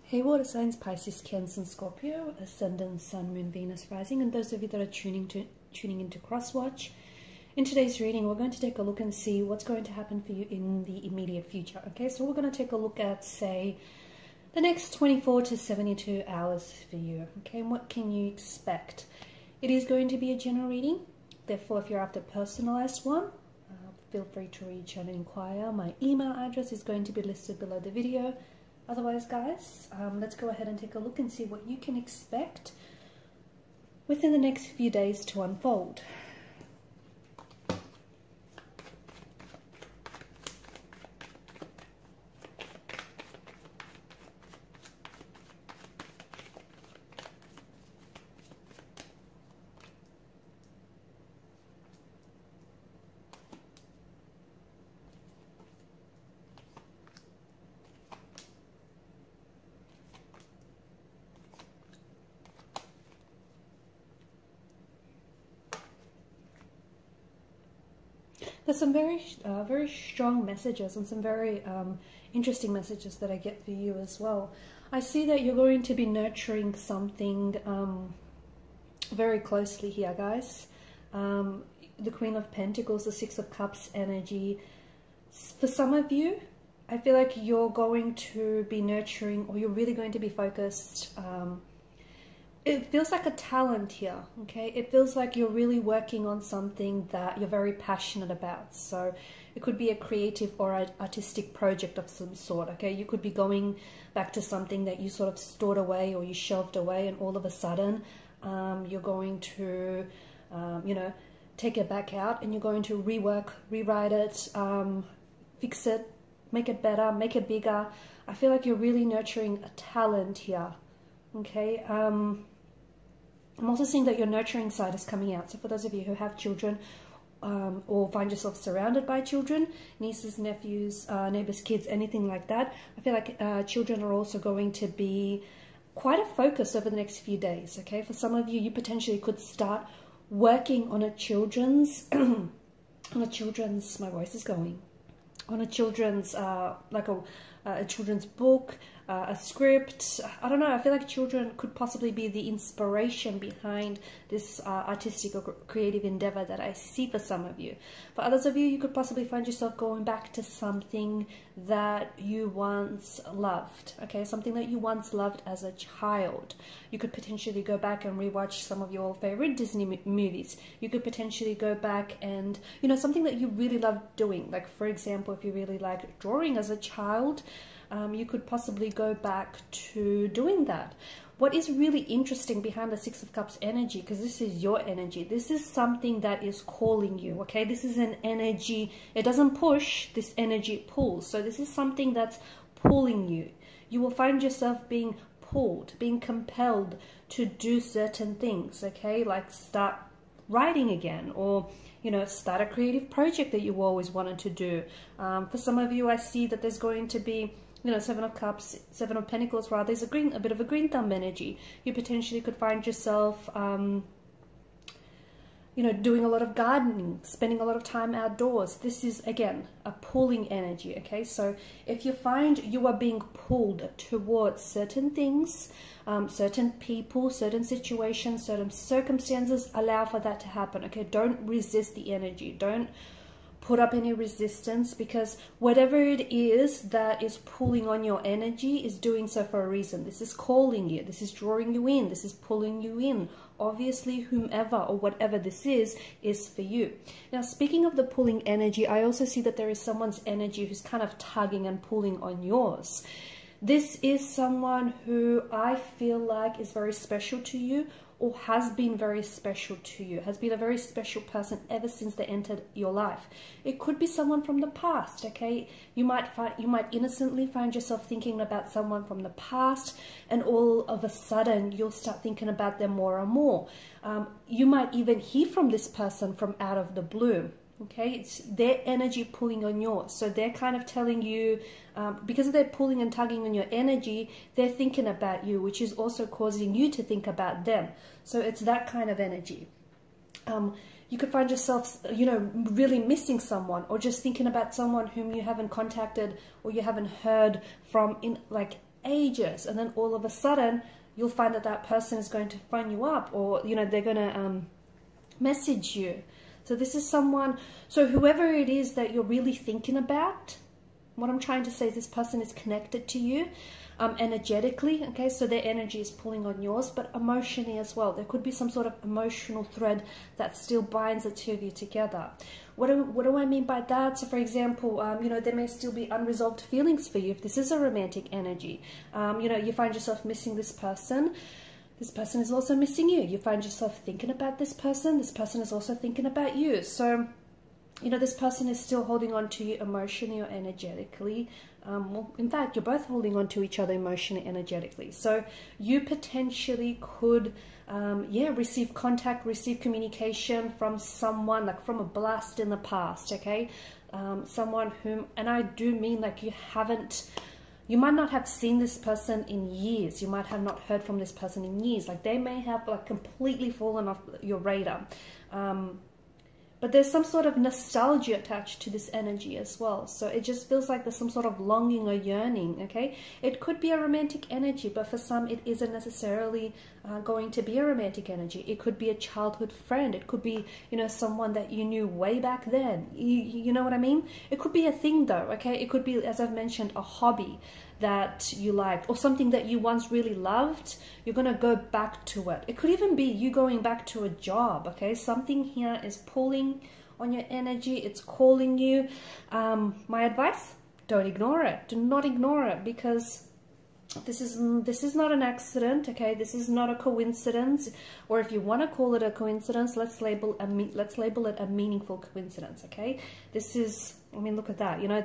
Hey water signs, Pisces, Cancer, and Scorpio, Ascendant, Sun, Moon, Venus, Rising, and those of you that are tuning into Crosswatch. In today's reading, we're going to take a look and see what's going to happen for you in the immediate future. Okay, so we're going to take a look at, say, the next 24 to 72 hours for you. Okay, and what can you expect? It is going to be a general reading. Therefore, if you're after a personalized one, feel free to reach out and inquire. My email address is going to be listed below the video. Otherwise, guys, let's go ahead and take a look and see what you can expect within the next few days to unfold. There's some very strong messages and some very interesting messages that I get for you as well. I see that you're going to be nurturing something very closely here, guys. The Queen of Pentacles, the Six of Cups energy. For some of you, I feel like you're going to be nurturing, or you're really going to be focused. It feels like a talent here, okay? It feels like you're really working on something that you're very passionate about. So it could be a creative or an artistic project of some sort, okay? You could be going back to something that you sort of stored away or you shelved away, and all of a sudden you're going to, you know, take it back out and you're going to rework, rewrite it, fix it, make it better, make it bigger. I feel like you're really nurturing a talent here, okay? I'm also seeing that your nurturing side is coming out. So for those of you who have children or find yourself surrounded by children, nieces, nephews, neighbors, kids, anything like that, I feel like children are also going to be quite a focus over the next few days, okay? For some of you, you potentially could start working on a children's, my voice is going, on a children's, like a children's book, a script. I don't know, I feel like children could possibly be the inspiration behind this artistic or creative endeavor that I see for some of you. For others of you, you could possibly find yourself going back to something that you once loved, okay? Something that you once loved as a child. You could potentially go back and rewatch some of your favorite Disney movies. You could potentially go back and, you know, something that you really loved doing. Like, for example, if you really liked drawing as a child, you could possibly go back to doing that. What is really interesting behind the Six of Cups energy, because this is your energy, this is something that is calling you, okay? This is an energy, it doesn't push, this energy pulls. So this is something that's pulling you. You will find yourself being pulled, being compelled to do certain things, okay? Like start writing again, or, you know, start a creative project that you always wanted to do. For some of you, I see that there's going to be, you know, Seven of Cups, Seven of Pentacles, rather, there's a bit of a green thumb energy. You potentially could find yourself, you know, doing a lot of gardening, spending a lot of time outdoors. This is, again, a pulling energy, okay? So if you find you are being pulled towards certain things, certain people, certain situations, certain circumstances, allow for that to happen, okay? Don't resist the energy. Don't put up any resistance, because whatever it is that is pulling on your energy is doing so for a reason. This is calling you, this is drawing you in, this is pulling you in. Obviously, whomever or whatever this is for you. Now, speaking of the pulling energy, I also see that there is someone's energy who's kind of tugging and pulling on yours. This is someone who I feel like is very special to you, or has been very special to you, has been a very special person ever since they entered your life. It could be someone from the past, okay? You might innocently find yourself thinking about someone from the past, and all of a sudden you'll start thinking about them more and more. You might even hear from this person from out of the blue. Okay, it's their energy pulling on yours. So they're kind of telling you, because they're pulling and tugging on your energy, they're thinking about you, which is also causing you to think about them. So it's that kind of energy. You could find yourself, you know, really missing someone, or just thinking about someone whom you haven't contacted or you haven't heard from in like ages, and then all of a sudden you'll find that that person is going to phone you up, or you know, they're going to message you. So this is someone, so whoever it is that you're really thinking about, what I'm trying to say is this person is connected to you energetically, okay? So their energy is pulling on yours, but emotionally as well. There could be some sort of emotional thread that still binds the two of you together. What do I mean by that? So for example, you know, there may still be unresolved feelings for you if this is a romantic energy. You know, you find yourself missing this person. This person is also missing you. You find yourself thinking about this person. This person is also thinking about you. So, you know, this person is still holding on to you emotionally or energetically. Well, in fact, you're both holding on to each other emotionally, energetically. So you potentially could, yeah, receive contact, receive communication from someone, like from a blast in the past, okay? Someone whom, and I do mean like you might not have seen this person in years. You might have not heard from this person in years. Like they may have like completely fallen off your radar. But there's some sort of nostalgia attached to this energy as well. So it just feels like there's some sort of longing or yearning, okay? It could be a romantic energy, but for some it isn't necessarily going to be a romantic energy. It could be a childhood friend. It could be, you know, someone that you knew way back then. You know what I mean? It could be a thing though, okay? It could be, as I've mentioned, a hobby that you liked, or something that you once really loved. You're going to go back to it. It could even be you going back to a job, okay? Something here is pulling on your energy. It's calling you. My advice, don't ignore it. Do not ignore it, because this is not an accident, okay? This is not a coincidence, or if you want to call it a coincidence, let's label it a meaningful coincidence, okay? This is, I mean, look at that. You know,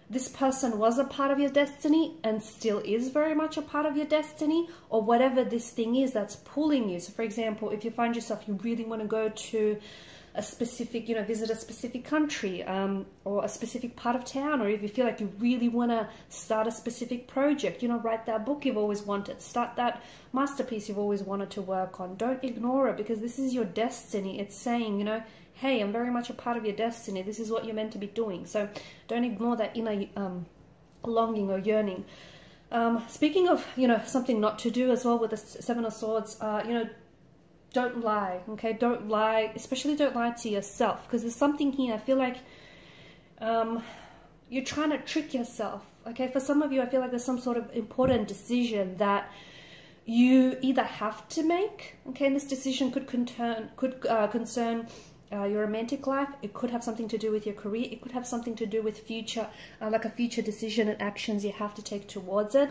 this person was a part of your destiny and still is very much a part of your destiny, or whatever this thing is that's pulling you. So for example, if you find yourself, you really want to go to a specific, you know, visit a specific country, or a specific part of town, or if you feel like you really want to start a specific project, you know, write that book you've always wanted, start that masterpiece you've always wanted to work on, don't ignore it, because this is your destiny. It's saying, you know, hey, I'm very much a part of your destiny. This is what you're meant to be doing. So don't ignore that inner longing or yearning. Speaking of, you know, something not to do as well with the Seven of Swords, you know, don't lie, okay? Don't lie, especially don't lie to yourself, because there's something here, I feel like you're trying to trick yourself, okay? For some of you, I feel like there's some sort of important decision that you either have to make, okay? And this decision could concern your romantic life. It could have something to do with your career. It could have something to do with future, like a future decision and actions you have to take towards it.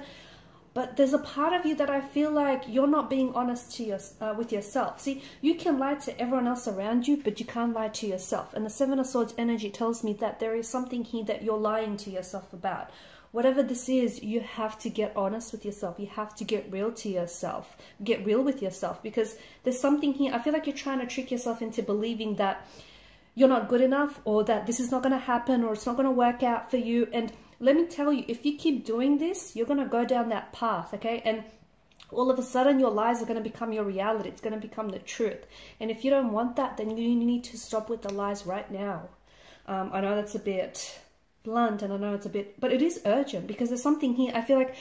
But there's a part of you that I feel like you're not being honest to with yourself. See, you can lie to everyone else around you, but you can't lie to yourself. And the Seven of Swords energy tells me that there is something here that you're lying to yourself about. Whatever this is, you have to get honest with yourself. You have to get real to yourself. Get real with yourself, because there's something here. I feel like you're trying to trick yourself into believing that you're not good enough, or that this is not going to happen, or it's not going to work out for you. And let me tell you, if you keep doing this, you're going to go down that path, okay? And all of a sudden, your lies are going to become your reality. It's going to become the truth. And if you don't want that, then you need to stop with the lies right now. I know that's a bit blunt, and I know it's a bit, but it is urgent, because there's something here. I feel like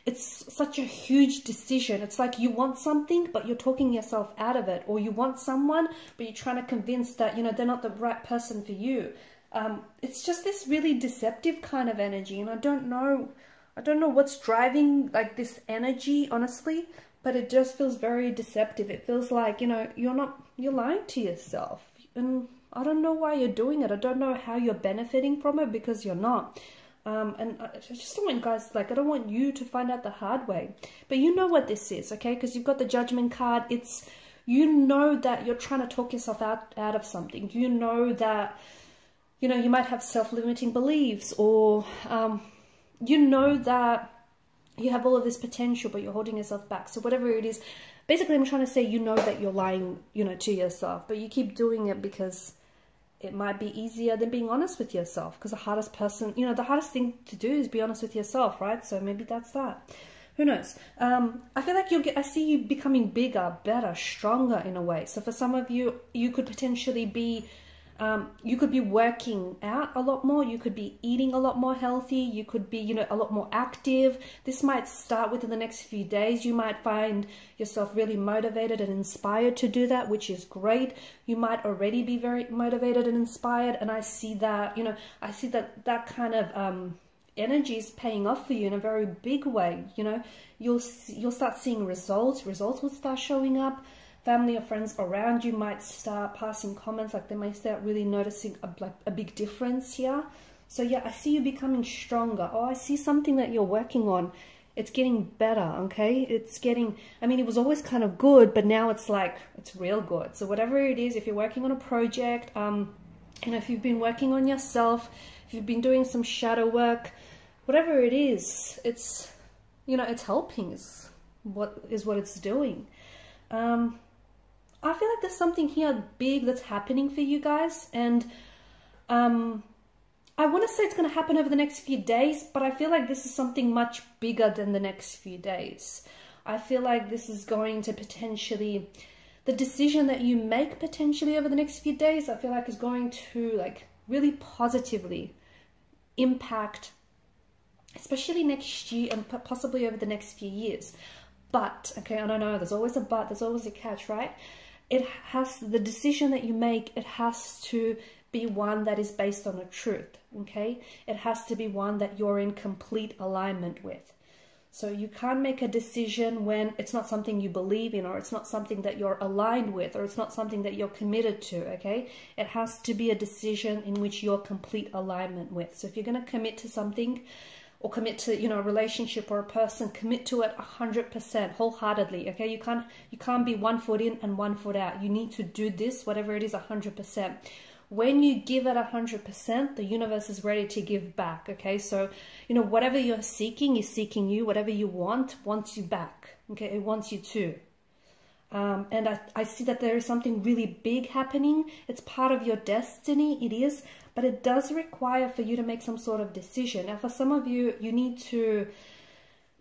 it's such a huge decision. It's like you want something, but you're talking yourself out of it, or you want someone, but you're trying to convince that, you know, they're not the right person for you. It's just this really deceptive kind of energy, and I don't know what's driving like this energy, honestly, but it just feels very deceptive. It feels like, you know, you're lying to yourself, and I don't know why you're doing it. I don't know how you're benefiting from it, because you're not. And I just don't want guys, like, I don't want you to find out the hard way. But you know what this is, okay? Because you've got the Judgment card. It's, you know that you're trying to talk yourself out of something. You know that, you know, you might have self-limiting beliefs, or you know that you have all of this potential, but you're holding yourself back. So whatever it is, basically I'm trying to say, you know that you're lying, you know, to yourself, but you keep doing it because it might be easier than being honest with yourself, because the hardest thing to do is be honest with yourself, right? So maybe that's that. Who knows? I feel like I see you becoming bigger, better, stronger in a way. So for some of you, you could potentially be You could be working out a lot more. You could be eating a lot more healthy. You could be, you know, a lot more active. This might start within the next few days. You might find yourself really motivated and inspired to do that, which is great. You might already be very motivated and inspired. And I see that, you know, I see that that kind of energy is paying off for you in a very big way. You know, you'll start seeing results. Results will start showing up. Family or friends around you might start passing comments, like they might start really noticing a big difference here. So yeah, I see you becoming stronger. Oh, I see something that you're working on. It's getting better, okay? It's getting, I mean, it was always kind of good, but now it's like, it's real good. So whatever it is, if you're working on a project, and if you've been working on yourself, if you've been doing some shadow work, whatever it is, it's, you know, it's helping is what it's doing. I feel like there's something here big that's happening for you guys, and I want to say it's going to happen over the next few days, but I feel like this is something much bigger than the next few days. I feel like this is going to potentially, the decision that you make potentially over the next few days, I feel like is going to like really positively impact, especially next year and possibly over the next few years. But, okay, I don't know, there's always a but, there's always a catch, right? It has, the decision that you make, it has to be one that is based on the truth, okay? It has to be one that you're in complete alignment with. So you can't make a decision when it's not something you believe in, or it's not something that you're aligned with, or it's not something that you're committed to, okay? It has to be a decision in which you're complete alignment with. So if you're going to commit to something, or commit to, you know, a relationship or a person, commit to it 100%, wholeheartedly, okay? You can't be 1 foot in and 1 foot out. You need to do this, whatever it is, 100%. When you give it 100%, the universe is ready to give back, okay? So, you know, whatever you're seeking is seeking you. Whatever you want wants you back, okay? It wants you too. And I see that there is something really big happening. It's part of your destiny, it is, but it does require for you to make some sort of decision. Now, for some of you, you need to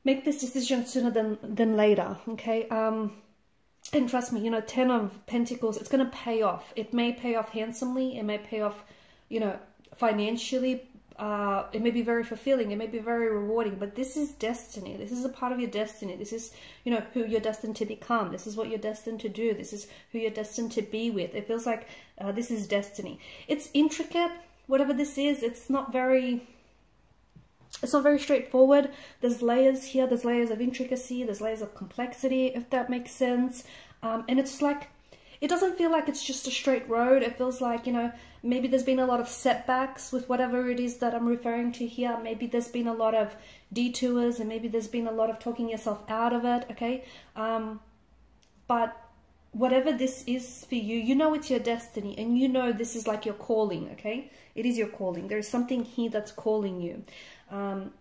make this decision sooner than later, okay? And trust me, you know, 10 of Pentacles, it's going to pay off. It may pay off handsomely. It may pay off, you know, financially. It may be very fulfilling. It may be very rewarding, but this is destiny. This is a part of your destiny. This is, you know, who you're destined to become. This is what you're destined to do. This is who you're destined to be with. It feels like this is destiny. It's intricate, whatever this is. It's not very straightforward. There's layers here. There's layers of intricacy. There's layers of complexity, if that makes sense. And it's like, it doesn't feel like it's just a straight road. It feels like, you know, maybe there's been a lot of setbacks with whatever it is that I'm referring to here. Maybe there's been a lot of detours, and maybe there's been a lot of talking yourself out of it, okay? But whatever this is for you, you know it's your destiny, and you know this is like your calling, okay? It is your calling. There's something here that's calling you. And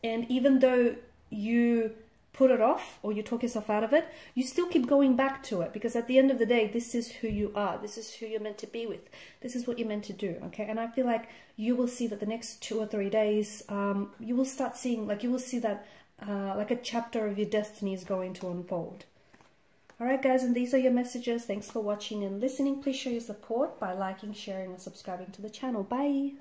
even though you put it off or you talk yourself out of it, you still keep going back to it, because at the end of the day, this is who you are. This is who you're meant to be with. This is what you're meant to do, okay? And I feel like you will see that the next 2 or 3 days, you will start seeing, like, you will see that like a chapter of your destiny is going to unfold. All right, guys, and these are your messages. Thanks for watching and listening. Please show your support by liking, sharing, and subscribing to the channel. Bye.